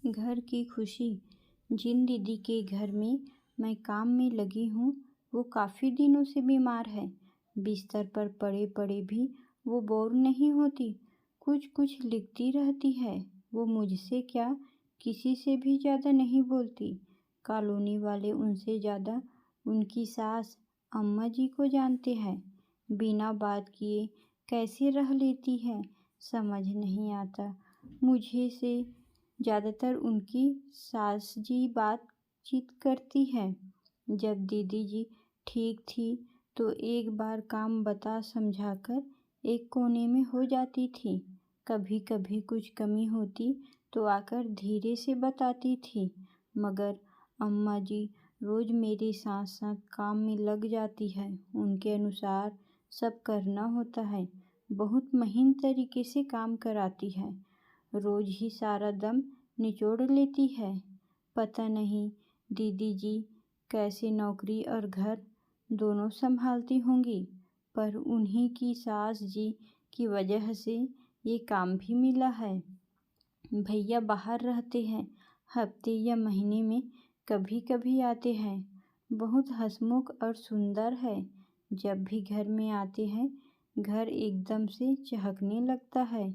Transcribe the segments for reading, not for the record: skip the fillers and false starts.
घर की खुशी। जिन दीदी के घर में मैं काम में लगी हूँ वो काफ़ी दिनों से बीमार है। बिस्तर पर पड़े पड़े भी वो बोर नहीं होती, कुछ कुछ लिखती रहती है। वो मुझसे क्या किसी से भी ज़्यादा नहीं बोलती। कॉलोनी वाले उनसे ज़्यादा उनकी सास अम्मा जी को जानते हैं। बिना बात किए कैसे रह लेती है समझ नहीं आता। मुझे से ज़्यादातर उनकी सास जी बातचीत करती है। जब दीदी जी ठीक थी तो एक बार काम बता समझाकर एक कोने में हो जाती थी। कभी कभी कुछ कमी होती तो आकर धीरे से बताती थी, मगर अम्मा जी रोज़ मेरे साथ साथ काम में लग जाती है। उनके अनुसार सब करना होता है। बहुत महीन तरीके से काम कराती है। रोज़ ही सारा दम निचोड़ लेती है। पता नहीं दीदी जी कैसे नौकरी और घर दोनों संभालती होंगी, पर उन्हीं की सास जी की वजह से ये काम भी मिला है। भैया बाहर रहते हैं, हफ्ते या महीने में कभी कभी आते हैं। बहुत हंसमुख और सुंदर है। जब भी घर में आते हैं घर एकदम से चहकने लगता है।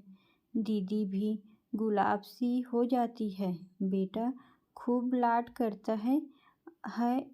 दीदी भी गुलाब सी हो जाती है। बेटा खूब लाड करता है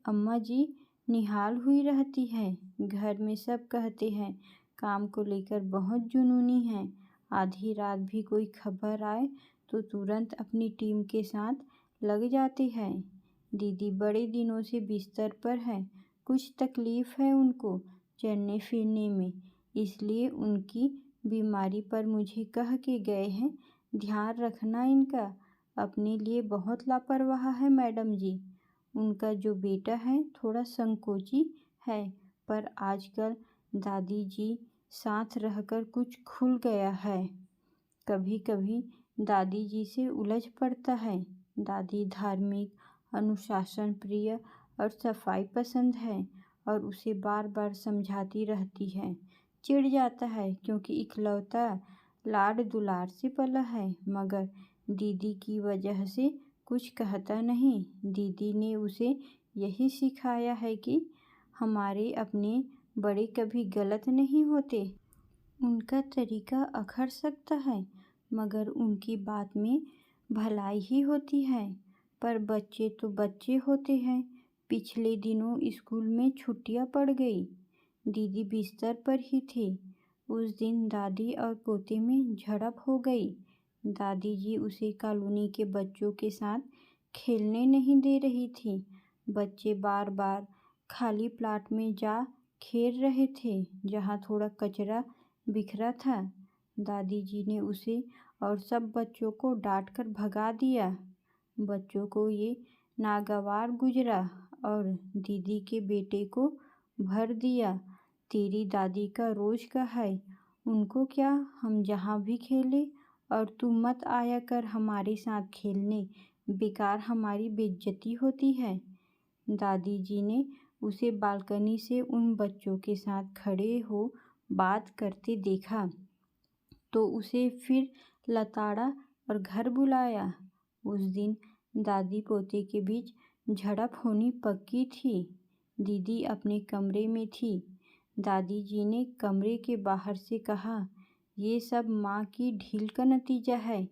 अम्मा जी निहाल हुई रहती है। घर में सब कहते हैं काम को लेकर बहुत जुनूनी है। आधी रात भी कोई खबर आए तो तुरंत अपनी टीम के साथ लग जाते हैं। दीदी बड़े दिनों से बिस्तर पर है। कुछ तकलीफ़ है उनको चलने फिरने में, इसलिए उनकी बीमारी पर मुझे कह के गए हैं ध्यान रखना इनका। अपने लिए बहुत लापरवाह है मैडम जी। उनका जो बेटा है थोड़ा संकोची है, पर आजकल दादी जी साथ रहकर कुछ खुल गया है। कभी कभी दादी जी से उलझ पड़ता है। दादी धार्मिक, अनुशासन प्रिय और सफाई पसंद है और उसे बार बार समझाती रहती है। चिढ़ जाता है क्योंकि इकलौता लाड दुलार से पला है, मगर दीदी की वजह से कुछ कहता नहीं। दीदी ने उसे यही सिखाया है कि हमारे अपने बड़े कभी गलत नहीं होते। उनका तरीका अखर सकता है, मगर उनकी बात में भलाई ही होती है। पर बच्चे तो बच्चे होते हैं। पिछले दिनों स्कूल में छुट्टियां पड़ गई। दीदी बिस्तर पर ही थी। उस दिन दादी और पोते में झड़प हो गई। दादी जी उसे कॉलोनी के बच्चों के साथ खेलने नहीं दे रही थी। बच्चे बार बार खाली प्लाट में जा खेल रहे थे जहाँ थोड़ा कचरा बिखरा था। दादी जी ने उसे और सब बच्चों को डांट कर भगा दिया। बच्चों को ये नागवार गुजरा और दीदी के बेटे को भर दिया। तेरी दादी का रोज का है, उनको क्या हम जहाँ भी खेले और तू मत आया कर हमारे साथ खेलने, बेकार हमारी बेइज्जती होती है। दादी जी ने उसे बालकनी से उन बच्चों के साथ खड़े हो बात करते देखा तो उसे फिर लताड़ा और घर बुलाया। उस दिन दादी पोते के बीच झड़प होनी पक्की थी। दीदी अपने कमरे में थी। दादी जी ने कमरे के बाहर से कहा, ये सब माँ की ढील का नतीजा है।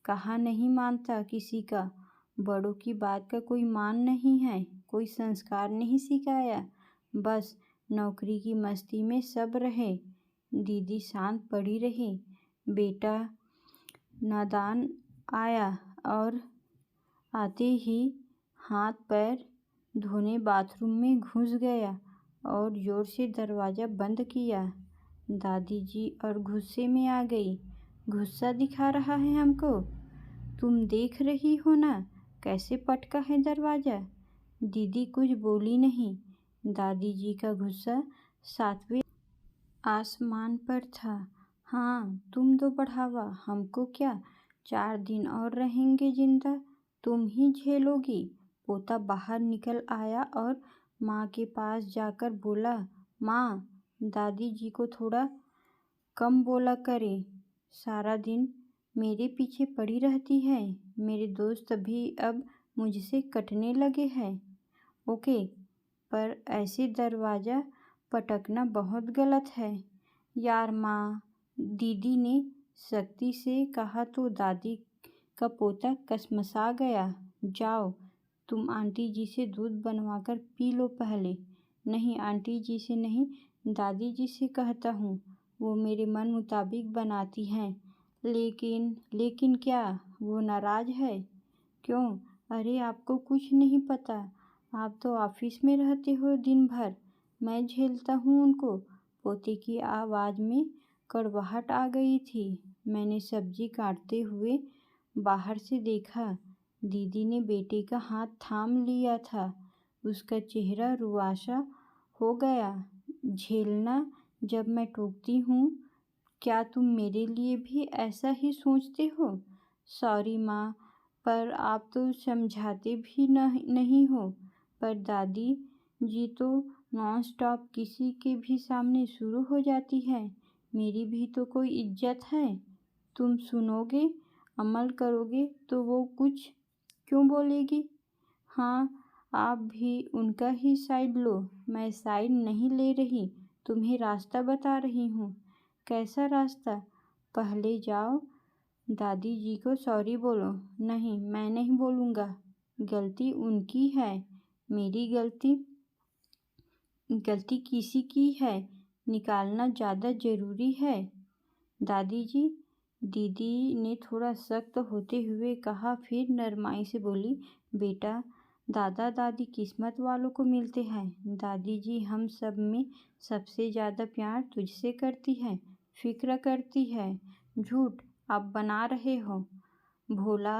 कहा नहीं मानता किसी का। बड़ों की बात का कोई मान नहीं है, कोई संस्कार नहीं सिखाया, बस नौकरी की मस्ती में सब रहे। दीदी शांत पड़ी रही। बेटा नादान आया और आते ही हाथ पैर धोने बाथरूम में घुस गया और जोर से दरवाज़ा बंद किया। दादी जी और गुस्से में आ गई। गुस्सा दिखा रहा है हमको, तुम देख रही हो ना कैसे पटका है दरवाज़ा। दीदी कुछ बोली नहीं। दादी जी का गुस्सा 7वें आसमान पर था। हाँ तुम दो बढ़ावा, हमको क्या, 4 दिन और रहेंगे जिंदा, तुम ही झेलोगी। पोता बाहर निकल आया और माँ के पास जाकर बोला, माँ दादी जी को थोड़ा कम बोला करे, सारा दिन मेरे पीछे पड़ी रहती है। मेरे दोस्त भी अब मुझसे कटने लगे हैं। ओके, पर ऐसे दरवाज़ा पटकना बहुत गलत है। यार माँ, दीदी ने सख्ती से कहा तो दादी का पोता कसमसा गया। जाओ, तुम आंटी जी से दूध बनवाकर पी लो पहले। नहीं आंटी जी से नहीं, दादी जी से कहता हूँ, वो मेरे मन मुताबिक बनाती हैं। लेकिन क्या वो नाराज़ है? क्यों? अरे आपको कुछ नहीं पता, आप तो ऑफिस में रहते हो दिन भर। मैं झेलता हूँ उनको। पोते की आवाज़ में कड़वाहट आ गई थी। मैंने सब्जी काटते हुए बाहर से देखा। दीदी ने बेटे का हाथ थाम लिया था। उसका चेहरा रुआसा हो गया। झेलना जब मैं टोकती हूँ, क्या तुम मेरे लिए भी ऐसा ही सोचते हो? सॉरी माँ, पर आप तो समझाते भी नहीं हो। पर दादी जी तो नॉन स्टॉप किसी के भी सामने शुरू हो जाती है। मेरी भी तो कोई इज्जत है। तुम सुनोगे, अमल करोगे तो वो कुछ क्यों बोलेगी? हाँ, आप भी उनका ही साइड लो। मैं साइड नहीं ले रही, तुम्हें रास्ता बता रही हूँ। कैसा रास्ता? पहले जाओ दादी जी को सॉरी बोलो। नहीं, मैं नहीं बोलूँगा। गलती उनकी है। मेरी गलती किसी की है निकालना ज़्यादा ज़रूरी है? दादी जी, दीदी ने थोड़ा सख्त होते हुए कहा, फिर नरमाई से बोली, बेटा, दादा दादी किस्मत वालों को मिलते हैं। दादी जी हम सब में सबसे ज़्यादा प्यार तुझसे करती है, फिक्र करती है। झूठ आप बना रहे हो। भोला,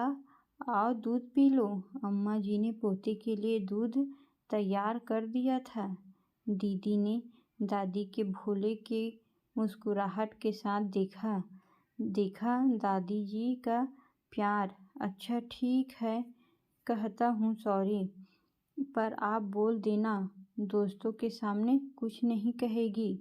आओ दूध पी लो। अम्मा जी ने पोते के लिए दूध तैयार कर दिया था। दीदी ने दादी के भोले के मुस्कुराहट के साथ देखा दादी जी का प्यार। अच्छा ठीक है, कहता हूँ सॉरी, पर आप बोल देना दोस्तों के सामने कुछ नहीं कहेगी।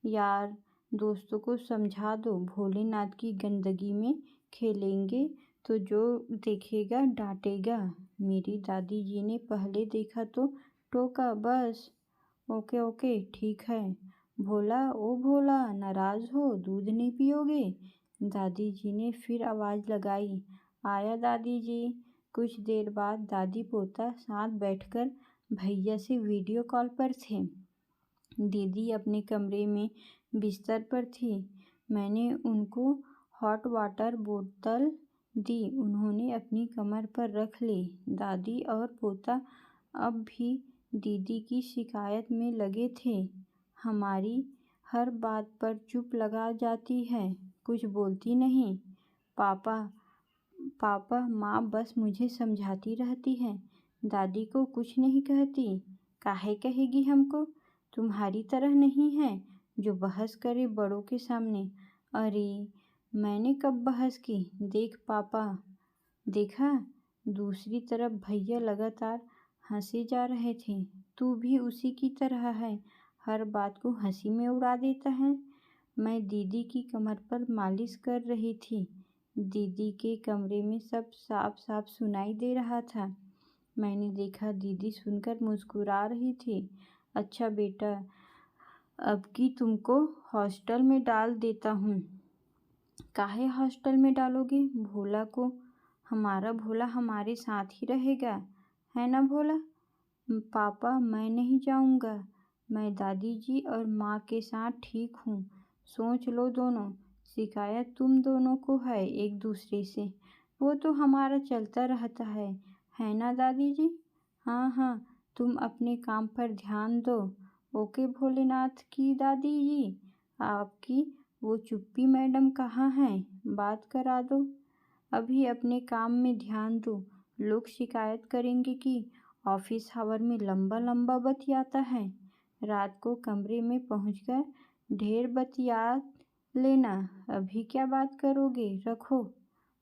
यार, दोस्तों को समझा दो, भोलेनाथ की गंदगी में खेलेंगे तो जो देखेगा डांटेगा। मेरी दादी जी ने पहले देखा तो टोका बस। ओके ठीक है। भोला, ओ भोला, नाराज़ हो, दूध नहीं पियोगे? दादी जी ने फिर आवाज़ लगाई। आया दादी जी। कुछ देर बाद दादी पोता साथ बैठकर भैया से वीडियो कॉल पर थे। दीदी अपने कमरे में बिस्तर पर थी। मैंने उनको हॉट वाटर बोतल दी। उन्होंने अपनी कमर पर रख ली। दादी और पोता अब भी दीदी की शिकायत में लगे थे। हमारी हर बात पर चुप लगा जाती है, कुछ बोलती नहीं। पापा माँ बस मुझे समझाती रहती है, दादी को कुछ नहीं कहती। काहे कहेगी हमको? तुम्हारी तरह नहीं है जो बहस करे बड़ों के सामने। अरे, मैंने कब बहस की? देख पापा। देखा? दूसरी तरफ भैया लगातार हंसे जा रहे थे। तू भी उसी की तरह है, हर बात को हंसी में उड़ा देता है। मैं दीदी की कमर पर मालिश कर रही थी। दीदी के कमरे में सब साफ साफ सुनाई दे रहा था। मैंने देखा दीदी सुनकर मुस्कुरा रही थी। अच्छा बेटा, अब की तुमको हॉस्टल में डाल देता हूँ। काहे हॉस्टल में डालोगे? भोला को, हमारा भोला हमारे साथ ही रहेगा, है ना भोला? पापा, मैं नहीं जाऊँगा। मैं दादी जी और माँ के साथ ठीक हूँ। सोच लो दोनों, शिकायत तुम दोनों को है एक दूसरे से। वो तो हमारा चलता रहता है ना दादी जी? हाँ, तुम अपने काम पर ध्यान दो। ओके भोलेनाथ की दादी जी, आपकी वो चुप्पी मैडम कहाँ हैं? बात करा दो। अभी अपने काम में ध्यान दो। लोग शिकायत करेंगे कि ऑफिस आवर में लंबा लंबा बतियाता है। रात को कमरे में पहुंचकर ढेर बतिया लेना। अभी क्या बात करोगे? रखो।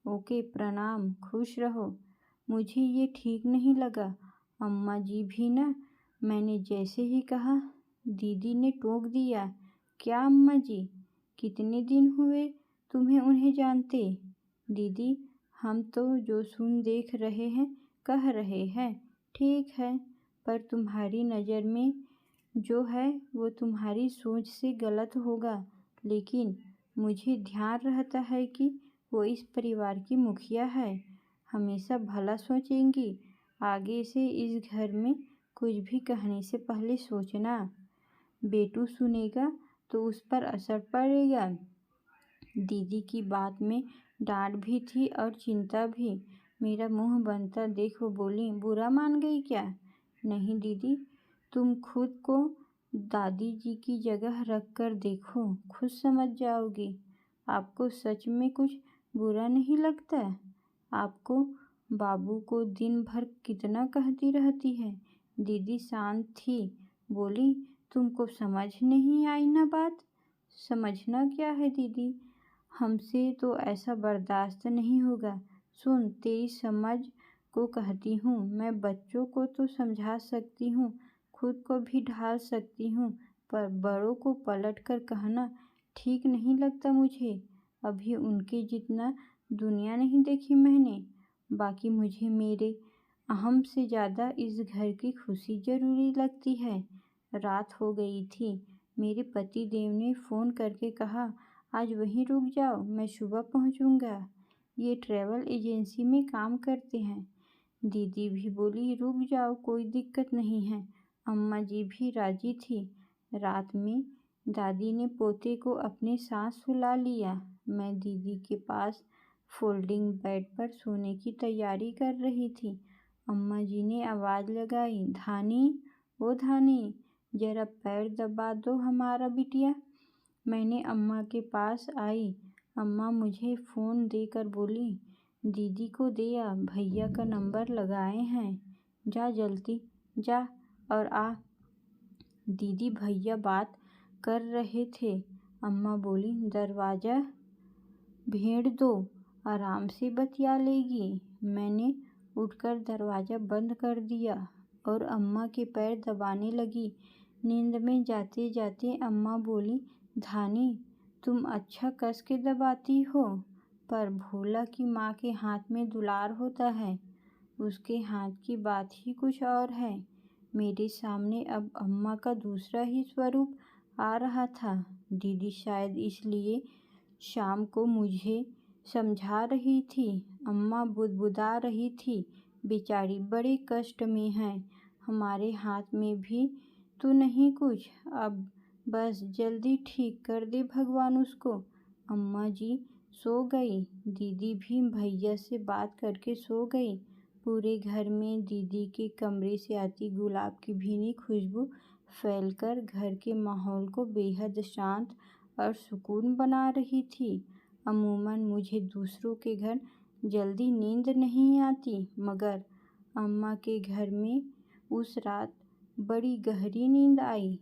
ओके, प्रणाम, खुश रहो। मुझे ये ठीक नहीं लगा। अम्मा जी भी ना, मैंने जैसे ही कहा दीदी ने टोक दिया। क्या अम्मा जी? कितने दिन हुए तुम्हें उन्हें जानते? दीदी, हम तो जो सुन देख रहे हैं कह रहे हैं, ठीक है, पर तुम्हारी नज़र में जो है वो तुम्हारी सोच से गलत होगा। लेकिन मुझे ध्यान रहता है कि वो इस परिवार की मुखिया है, हमेशा भला सोचेंगी। आगे से इस घर में कुछ भी कहने से पहले सोचना। बेटू सुनेगा तो उस पर असर पड़ेगा। दीदी की बात में डांट भी थी और चिंता भी। मेरा मुंह बनता देख वो बोली, बुरा मान गई क्या? नहीं दीदी, तुम खुद को दादी जी की जगह रख कर देखो, खुद समझ जाओगी। आपको सच में कुछ बुरा नहीं लगता? आपको बाबू को दिन भर कितना कहती रहती है। दीदी शांत थी, बोली, तुमको समझ नहीं आई ना बात? समझना क्या है दीदी, हमसे तो ऐसा बर्दाश्त नहीं होगा। सुन, तेरी समझ को कहती हूँ, मैं बच्चों को तो समझा सकती हूँ, खुद को भी ढाल सकती हूँ, पर बड़ों को पलट कर कहना ठीक नहीं लगता मुझे। अभी उनके जितना दुनिया नहीं देखी मैंने। बाकी मुझे मेरे अहम से ज़्यादा इस घर की खुशी ज़रूरी लगती है। रात हो गई थी। मेरे पति देव ने फ़ोन करके कहा, आज वहीं रुक जाओ, मैं सुबह पहुंचूंगा। ये ट्रैवल एजेंसी में काम करते हैं। दीदी भी बोली, रुक जाओ, कोई दिक्कत नहीं है। अम्मा जी भी राजी थी। रात में दादी ने पोते को अपने साथ सुला लिया। मैं दीदी के पास फोल्डिंग बेड पर सोने की तैयारी कर रही थी। अम्मा जी ने आवाज़ लगाई, धानी, ओ धानी, जरा पैर दबा दो हमारा बिटिया। मैंने अम्मा के पास आई। अम्मा मुझे फ़ोन देकर बोली, दीदी को दे आ, भैया का नंबर लगाए हैं, जा जल्दी जा और आ। दीदी भैया बात कर रहे थे। अम्मा बोली, दरवाज़ा भेड़ दो, आराम से बतिया लेगी। मैंने उठकर दरवाज़ा बंद कर दिया और अम्मा के पैर दबाने लगी। नींद में जाते जाते अम्मा बोली, धानी, तुम अच्छा कस के दबाती हो, पर भोला की माँ के हाथ में दुलार होता है, उसके हाथ की बात ही कुछ और है। मेरे सामने अब अम्मा का दूसरा ही स्वरूप आ रहा था। दीदी शायद इसलिए शाम को मुझे समझा रही थी। अम्मा बुदबुदा रही थी, बेचारी बड़े कष्ट में है, हमारे हाथ में भी तो नहीं कुछ, अब बस जल्दी ठीक कर दे भगवान उसको। अम्मा जी सो गई। दीदी भी भैया से बात करके सो गई। पूरे घर में दीदी के कमरे से आती गुलाब की भीनी खुशबू फैलकर घर के माहौल को बेहद शांत और सुकून बना रही थी। अमूमन मुझे दूसरों के घर जल्दी नींद नहीं आती, मगर अम्मा के घर में उस रात बड़ी गहरी नींद आई।